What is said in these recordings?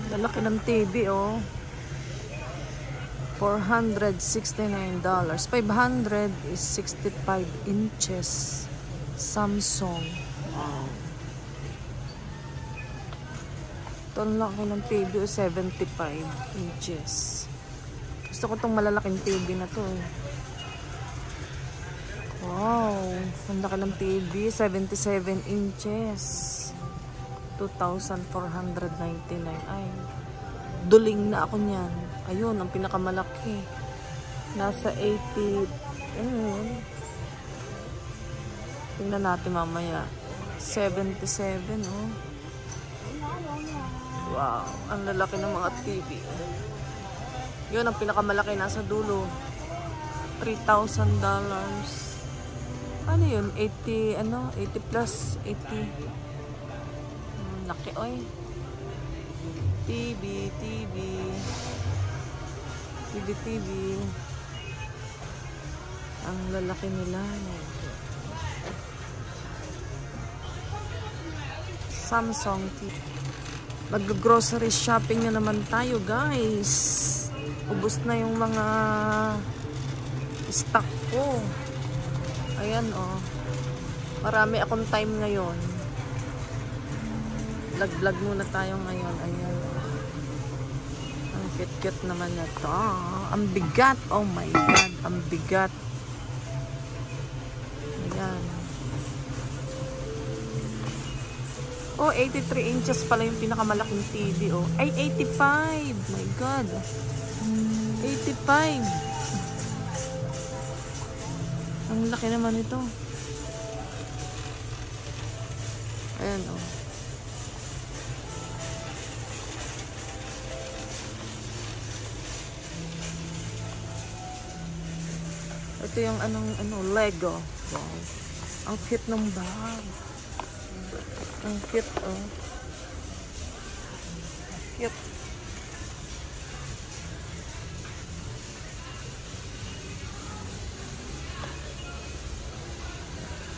Lalaki ng TV, oh. $469. 500 is 65 inches. Samsung. Wow. Ito ang laki ng TV, 75 inches. Gusto ko itong malalaking TV na to. Wow. Ang laki ng TV, 77 inches. 2,499. Ay, duling na ako niyan. Ayun, ang pinakamalaki. Nasa 80. Tingnan natin mamaya. 77, oh. Wow, ang lalaki ng mga TV. Yun, ang pinakamalaki nasa dulo. $3,000. Ano yun? 80, 80 plus 80. Laki, oy. TV. Ang lalaki nila. Samsung TV. Mag-grocery shopping na naman tayo, guys. Ubos na yung mga stock ko. Ayan, oh. Marami akong time ngayon. Vlog muna tayo ngayon. Ayan. Ang cute-cute naman na to. Ang bigat. Oh my God. Ang bigat. Ayan. Oh, 83 inches pala yung pinakamalaking TV, oh. Ay, 85. My God. 85. Ang laki naman ito. Ayan, oh. Ito yung Lego. Wow. Ang cute ng bag. Ang cute, oh. Cute.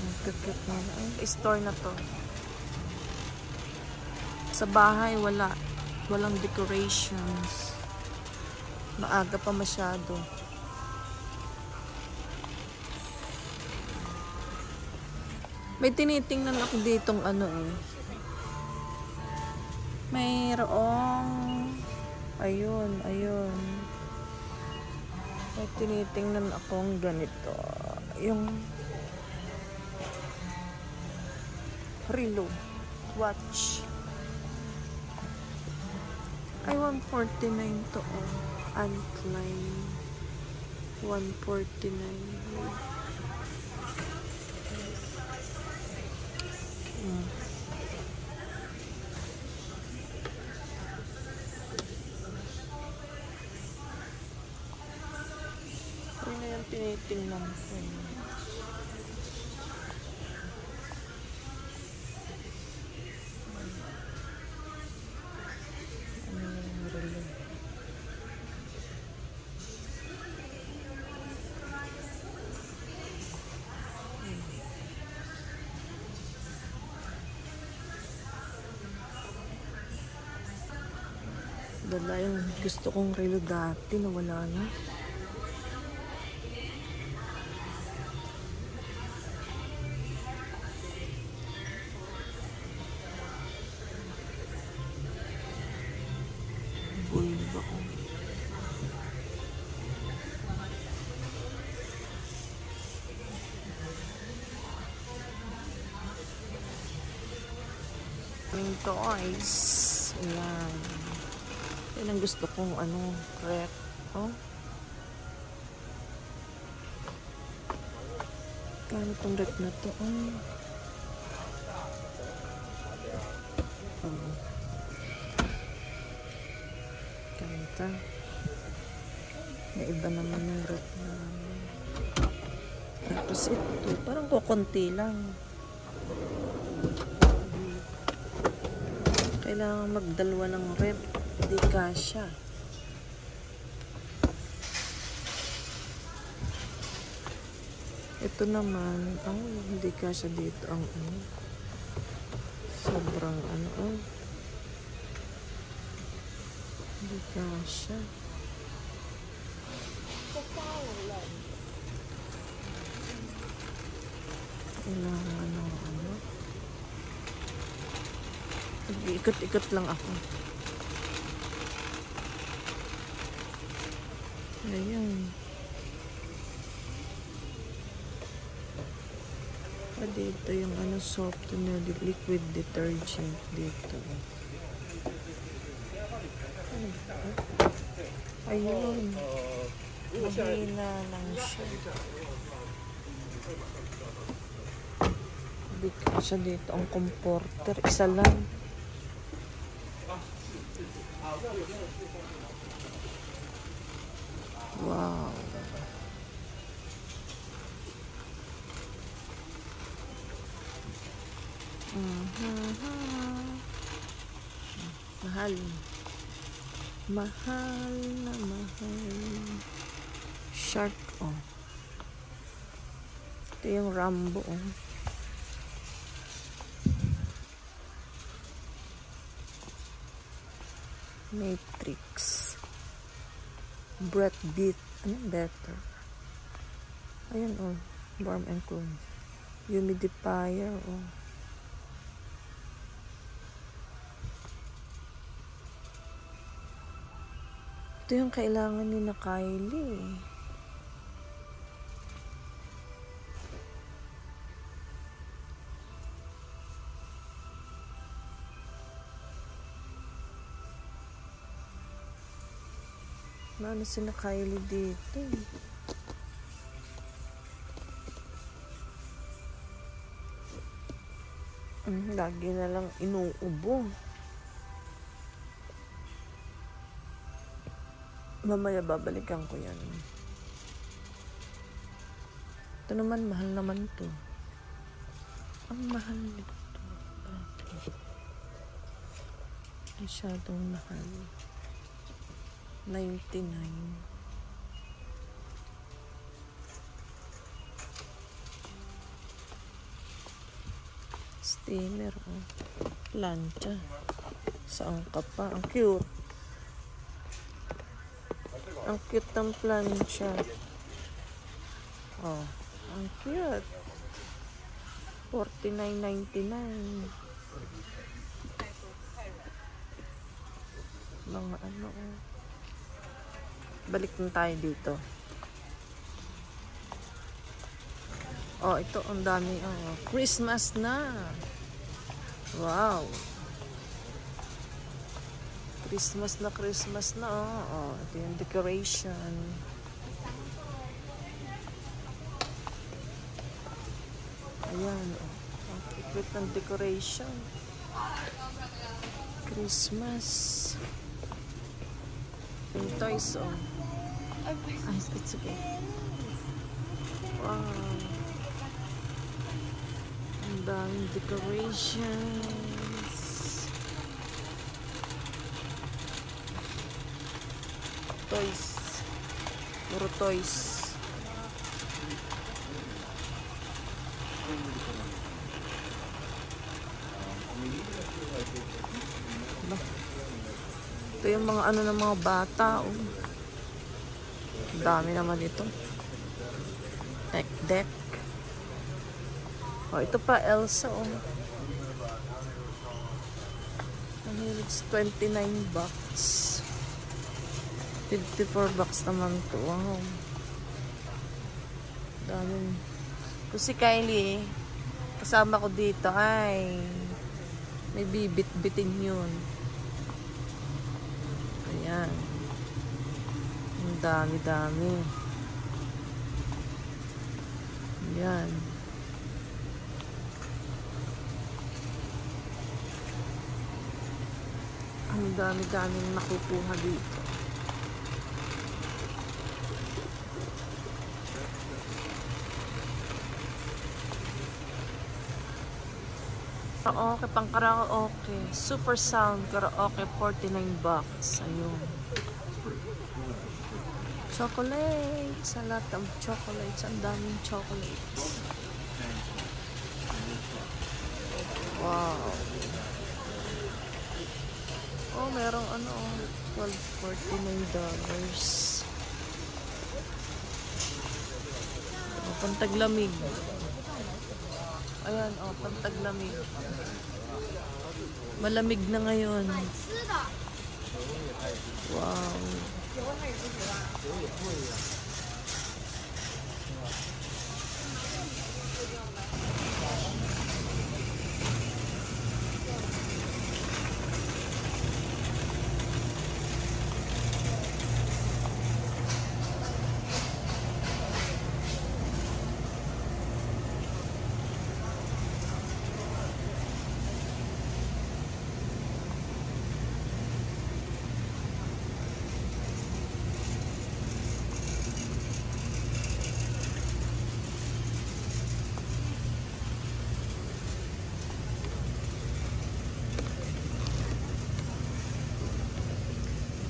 Ang cute na. Store na to. Sa bahay, walang decorations. Maaga pa masyado. May tinitingnan ako ditong mayroong ayun. May tinitingnan akong ganito. Yung Relo watch. Ay, 149 to, oh. Antline. 149. Ano na yung tinitingnan ko? Dala yung gusto kong relo dati na wala na. Bulba ko. Yung toys. Ayan. Yan ang gusto kong rep. Oh. Kano tong rep na to? Oh. Kanta. May iba naman yung rep na. Tapos ito, parang kukunti lang. Kailangan magdalwa ng rep. Hindi kasya. Ito naman, hindi kasya dito ang sobrang Hindi ka siya. Kailangan ano. Ikot-ikot lang ako. Ayan. Dito yung ano, soft na liquid detergent dito. Ayun. Mahina lang siya. Dito siya dito. Ang comforter. Isa lang. Wow. Mahal. Mahal na mahal. Shark, oh. Ito yung Rambo, oh. Matrix. Breath beat. Ano better? Ayan, oh. Warm and cool. Humidifier, oh. Ito yung kailangan ni na Kylie. Ano si na Kylie dito? Lagi na lang inuubo. Mamaya babalikan ko yan. Ito naman, mahal naman to. Ang mahal nito. Bakit? Masyadong mahal. 99. Steamer, oh. Plancha. Saan ka pa? Ang cute. Ang cute ng plancha. Oh, ang cute. $49.99. Mga ano, oh. Balik na tayo dito. Oh, ito ang dami. Oh, Christmas na. Wow. Christmas na. Oh, ito yung decoration. Ayan, oh. Ang cute ng decoration. Christmas. Yung toys, oh. Ay, it's okay. Wow. Ang daming decorations. Toys. Puro toys. Ito yung mga ano ng mga bata, oh. Dami naman ito. Deck. Oh, ito pa Elsa, oh. It's $29. $54 naman to. Wow. Dami. Kung si Kylie, kasama ko dito, ay may bibit-bitin yun. Ayan. Ang dami-dami. Ayan. Ang dami-daming nakukuha dito. Karaoke, pang karaoke. Super Sound karaoke, $49. Ayun. Chocolates. A lot of chocolates. Ang daming chocolates. Wow. Oh, merong ano, $12.49. Oh, pantaglamig. Ayan, oh, pantaglamig. Malamig na ngayon. Wow.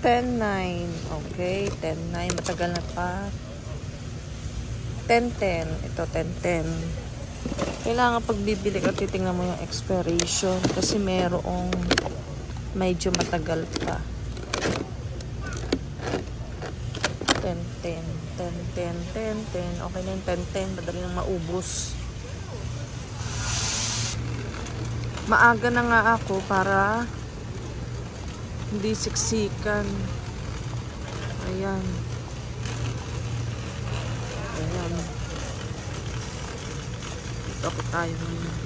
$10.9. Okay, $10.9. Matagal na pa. $10.10. Ito, $10.10. Kailangan pag bibili ka, titingnan mo yung expiration kasi merong medyo matagal pa. $10.10. $10.10. Okay na yung $10.10. Madali nang maubos. Maaga na nga ako para hindi siksikan. Ayan. Ayan. Ito ako tayo ngayon.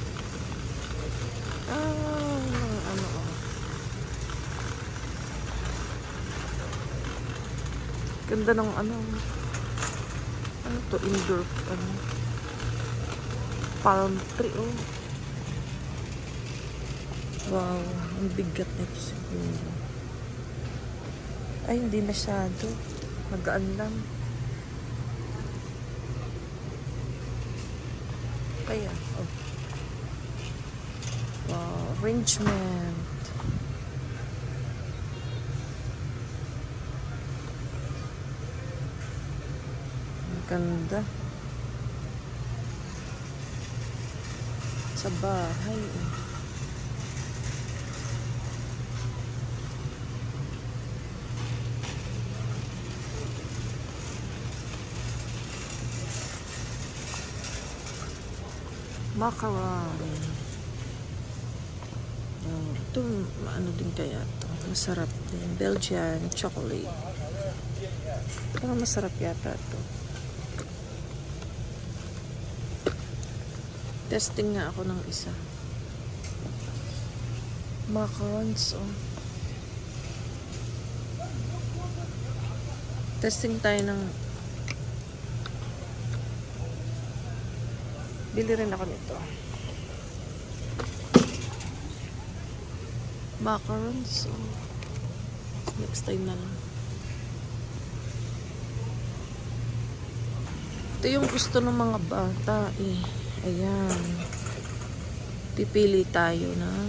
Ano oh. Ganda ng ano. Ano to? Indoor. Ano? Palm tree oh. Wow. Ang bigat nito siguro. Ay, hindi masyado. Magaan lang. Kaya, oh. Wow, arrangement. Ang ganda. Sa bahay, eh. Macaron. Oh, ito, ano din kaya ito? Masarap din. Belgian chocolate. Parang masarap yata ito. Testing nga ako ng isa. Macarons, oh. Testing tayo ng bili rin ako nito. Macarons. So, next time na lang. Ito yung gusto ng mga bata eh. Ayan. Pipili tayo ng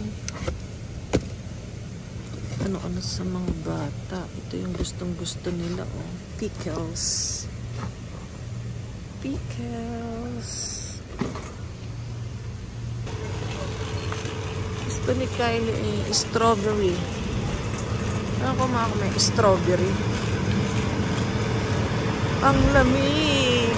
ano-ano sa mga bata. Ito yung gustong-gusto nila oh. Pickles. Pickles. Gusto ni Kylie eh, strawberry. Ano ko mga may strawberry? Ang lamig!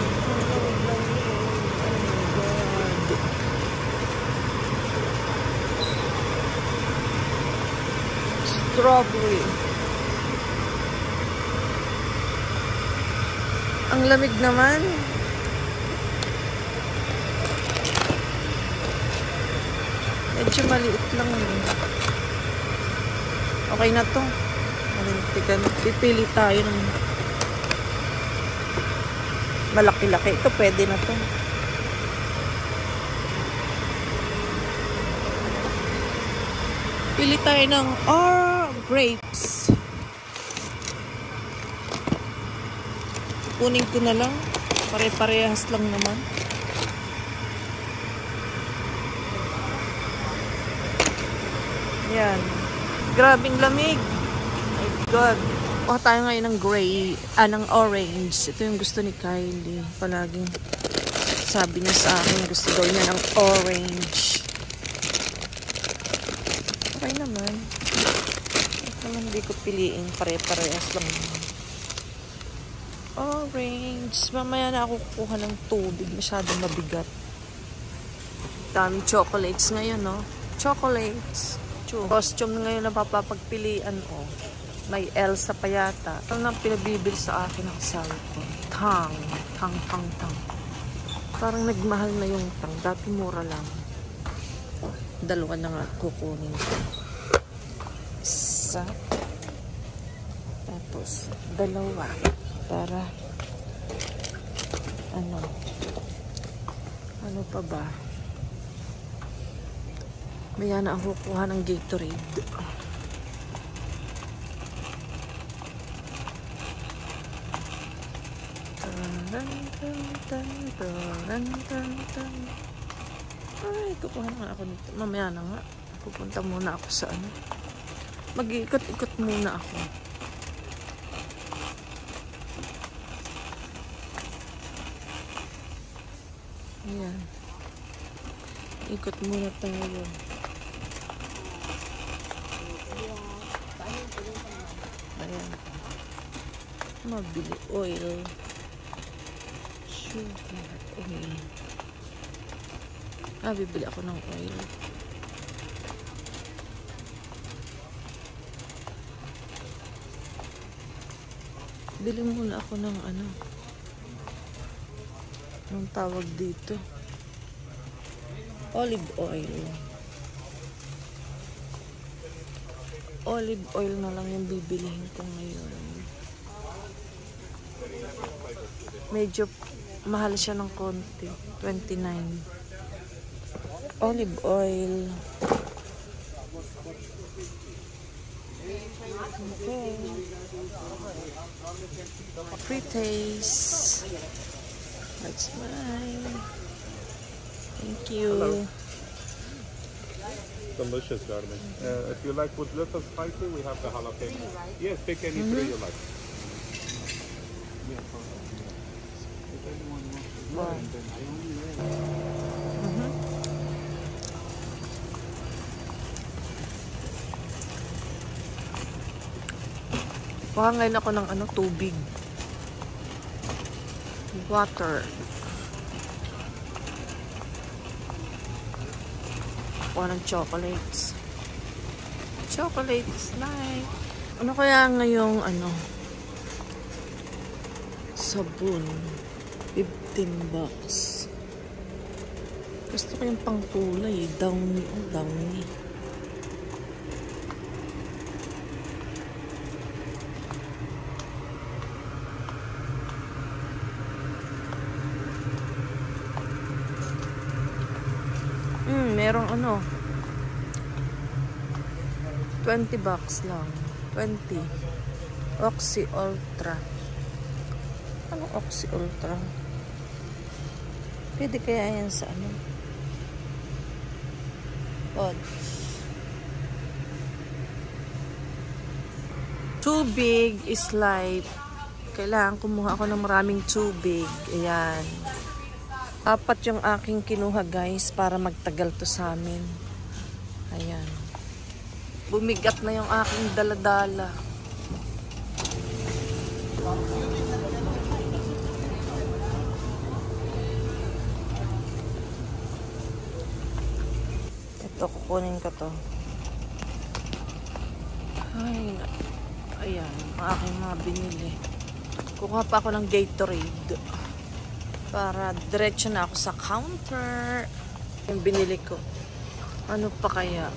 Strawberry. Ang lamig naman. Medyo maliit lang yun. Okay na to. Malintikan. Pipili tayo ng malaki-laki. Ito pwede na to. Pili tayo ng grapes. Kunin ko na lang. Pare-parehas lang naman. Yan. Grabing lamig. My God. Kuha tayo ngayon ng gray, ng orange. Ito yung gusto ni Kylie. Palaging sabi niya sa akin, gusto daw niya ng orange. Okay naman. Okay naman hindi ko piliin. Pare-parehas lang. Orange. Mamaya na ako kukuha ng tubig. Masyadong mabigat. Daming chocolates ngayon, no? Chocolates. Costume ngayon na papapagpilian, oh. May Elsa pa yata. Ano nang pinabibili sa akin ang asawa ko? Tang. Parang nagmahal na yung tang. Dati mura lang. Dalawa na nga kukunin ko. Isa. Tapos, dalawa. Para, ano pa ba? Maya na ako kukuha ng Gatorade. Ay, kukuha na ako nito. Mamaya na nga. Pupunta muna ako sa ano. Mag-iikot-ikot muna ako. Ayan. Ikot muna tayo. Ayan. Mabili oil. Sugar. Okay. Bibili ako ng oil. Bili muna ako ng anong tawag dito? Olive oil. Olive oil na lang yung bibilihin ko ngayon. Medyo mahal siya ng konti. 29. Olive oil. Okay. Pre-taste. That's mine. Thank you. Hello. Delicious, darling. If you like with little spicy, we have the jalapeno. Yes, pick any three you like. Wow. Kuha ngayon ako ng tubig. Water. Kuha ng chocolates. Chocolates like. Ano kaya ngayong sabon? 15 bucks. Gusto ko yung pangkulay. Downy. Downy. Merong 20 bucks lang. 20. Oxy Ultra. Ano Oxy Ultra? Pwede kaya yan sa Pod. Tubig is life. Kailangan kumuha ako ng maraming tubig. Ayan. 4 yung aking kinuha, guys, para magtagal to sa amin. Ayan. Bumigat na yung aking daladala. Ito, kukunin ko to. Ay, ayan, ang aking mga binili. Kukuha pa ako ng Gatorade. Para diretso na ako sa counter. Yung binili ko. Ano pa kaya?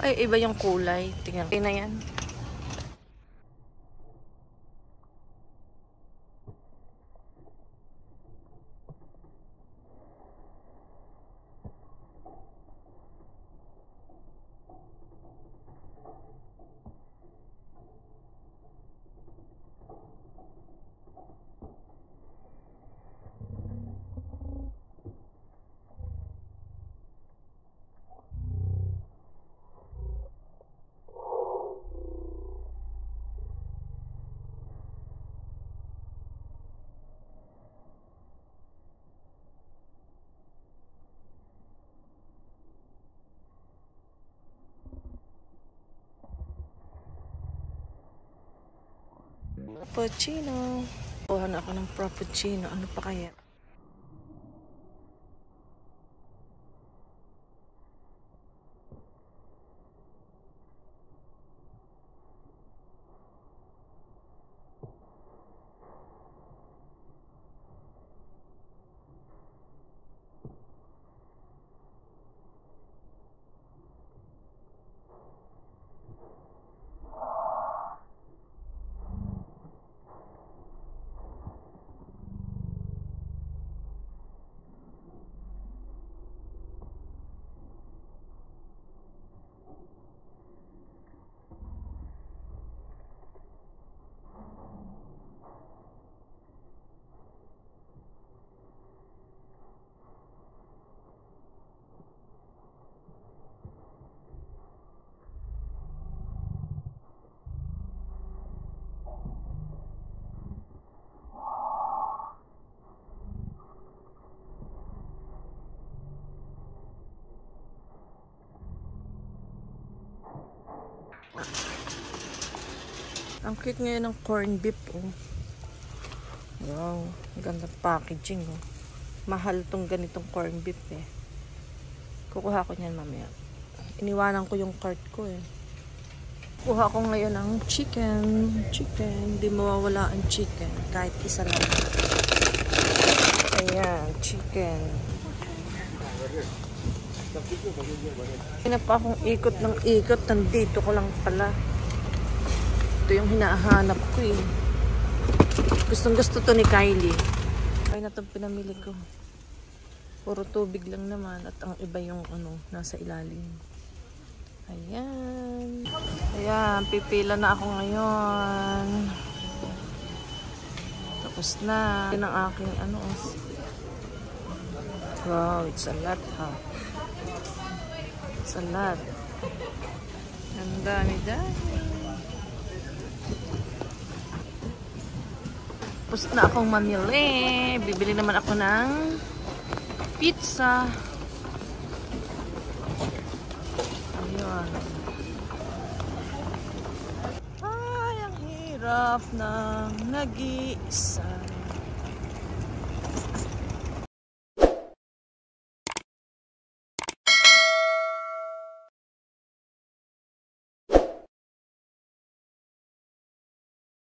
Ay, iba yung kulay. Tingnan. Okay na yan. Frappuccino. Kuha na ako ng frappuccino. Ano pa kaya? Ang cute ngayon ng corn beef, oh. Wow, ganda packaging, oh. Mahal tong ganitong corn beef, eh. Kukuha ko niyan mamaya. Iniwanan ko yung cart ko, eh. Kuha ko ngayon ng chicken. Chicken. Hindi mawawala ang chicken. Kahit isa lang. Ayan, chicken. Hindi pa akong ikot ng ikot. Nandito ko lang pala. Ito yung hinahanap ko, eh. Gustong gusto to ni Kylie. Ay na itong pinamili ko. Puro tubig lang naman. At ang iba yung ano, nasa ilalim. Ayan. Ayan, pipila na ako ngayon. Tapos na. Yan ang aking ano. Wow, it's a lot, ha. It's a lot. Ang dami-dami. Tapos na akong mamili. Bibili naman ako ng pizza. Ayun. Ay, ang hirap ng nag-iisa.